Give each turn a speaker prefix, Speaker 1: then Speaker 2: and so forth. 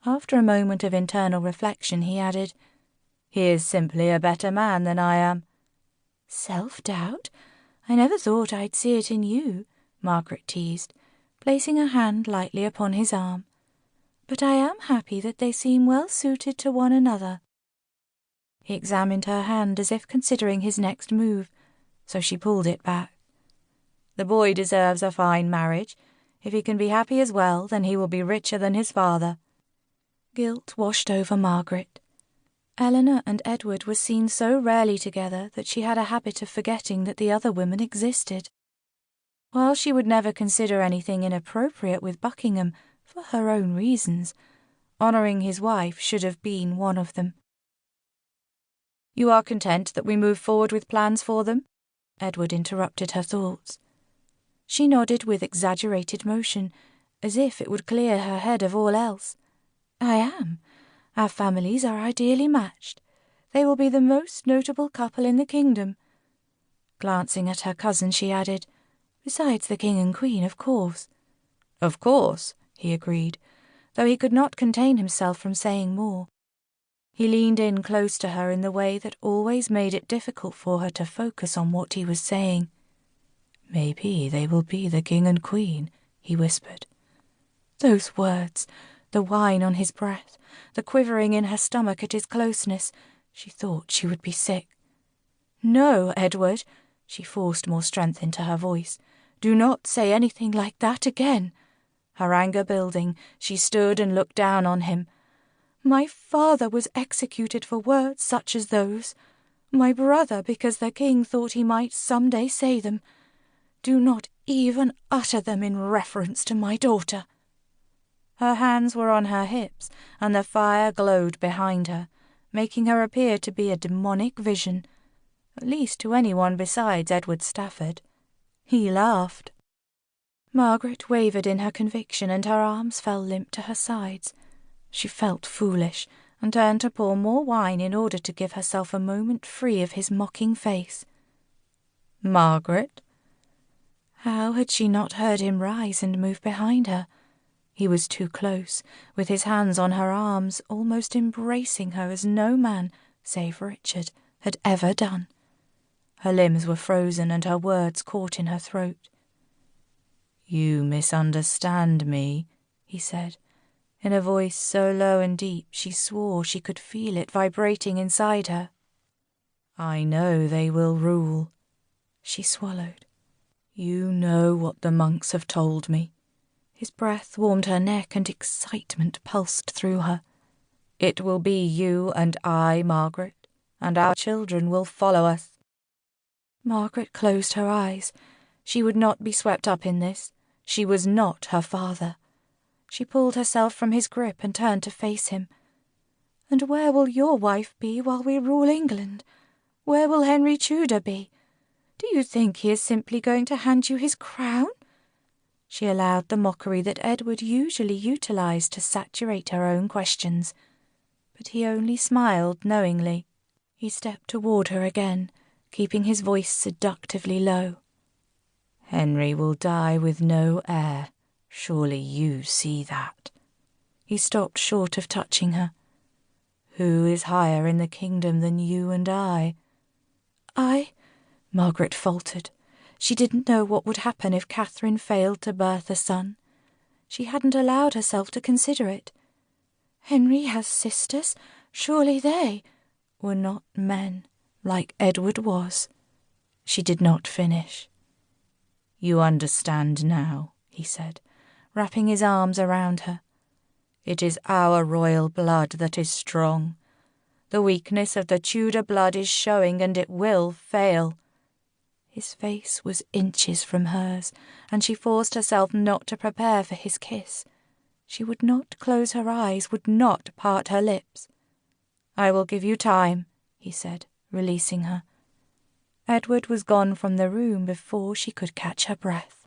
Speaker 1: After a moment of internal reflection, he added, "He is simply a better man than I am." "Self-doubt? I never thought I'd see it in you," Margaret teased, placing her hand lightly upon his arm. "But I am happy that they seem well suited to one another." He examined her hand as if considering his next move, so she pulled it back. "The boy deserves a fine marriage. If he can be happy as well, then he will be richer than his father." Guilt washed over Margaret. Eleanor and Edward were seen so rarely together that she had a habit of forgetting that the other women existed. While she would never consider anything inappropriate with Buckingham for her own reasons, honouring his wife should have been one of them. "You are content that we move forward with plans for them?" Edward interrupted her thoughts. She nodded with exaggerated motion, as if it would clear her head of all else. "I am. Our families are ideally matched. They will be the most notable couple in the kingdom." Glancing at her cousin, she added, "Besides the king and queen, of course." "Of course," he agreed, though he could not contain himself from saying more. He leaned in close to her in the way that always made it difficult for her to focus on what he was saying. "Maybe they will be the king and queen," he whispered. Those words, the whine on his breath, the quivering in her stomach at his closeness, she thought she would be sick. "No, Edward," she forced more strength into her voice. "Do not say anything like that again." Her anger building, she stood and looked down on him. "My father was executed for words such as those. My brother because the king thought he might some day say them. Do not even utter them in reference to my daughter." Her hands were on her hips, and the fire glowed behind her, making her appear to be a demonic vision, at least to anyone besides Edward Stafford. He laughed. Margaret wavered in her conviction, and her arms fell limp to her sides. She felt foolish, and turned to pour more wine in order to give herself a moment free of his mocking face. "Margaret?" How had she not heard him rise and move behind her? He was too close, with his hands on her arms, almost embracing her as no man, save Richard, had ever done. Her limbs were frozen and her words caught in her throat. "You misunderstand me," he said, in a voice so low and deep she swore she could feel it vibrating inside her. "I know they will rule." She swallowed. "You know what the monks have told me." His breath warmed her neck and excitement pulsed through her. "It will be you and I, Margaret, and our children will follow us." Margaret closed her eyes. She would not be swept up in this. She was not her father. She pulled herself from his grip and turned to face him. "And where will your wife be while we rule England? Where will Henry Tudor be? Do you think he is simply going to hand you his crown?" She allowed the mockery that Edward usually utilized to saturate her own questions, but he only smiled knowingly. He stepped toward her again, keeping his voice seductively low. "Henry will die with no heir. Surely you see that." He stopped short of touching her. "Who is higher in the kingdom than you and I?" "I," Margaret faltered. She didn't know what would happen if Catherine failed to birth a son. She hadn't allowed herself to consider it. "Henry has sisters. Surely they were not men, like Edward was." She did not finish. "You understand now," he said, wrapping his arms around her. "It is our royal blood that is strong. The weakness of the Tudor blood is showing, and it will fail." His face was inches from hers, and she forced herself not to prepare for his kiss. She would not close her eyes, would not part her lips. "I will give you time," he said, releasing her. Edward was gone from the room before she could catch her breath.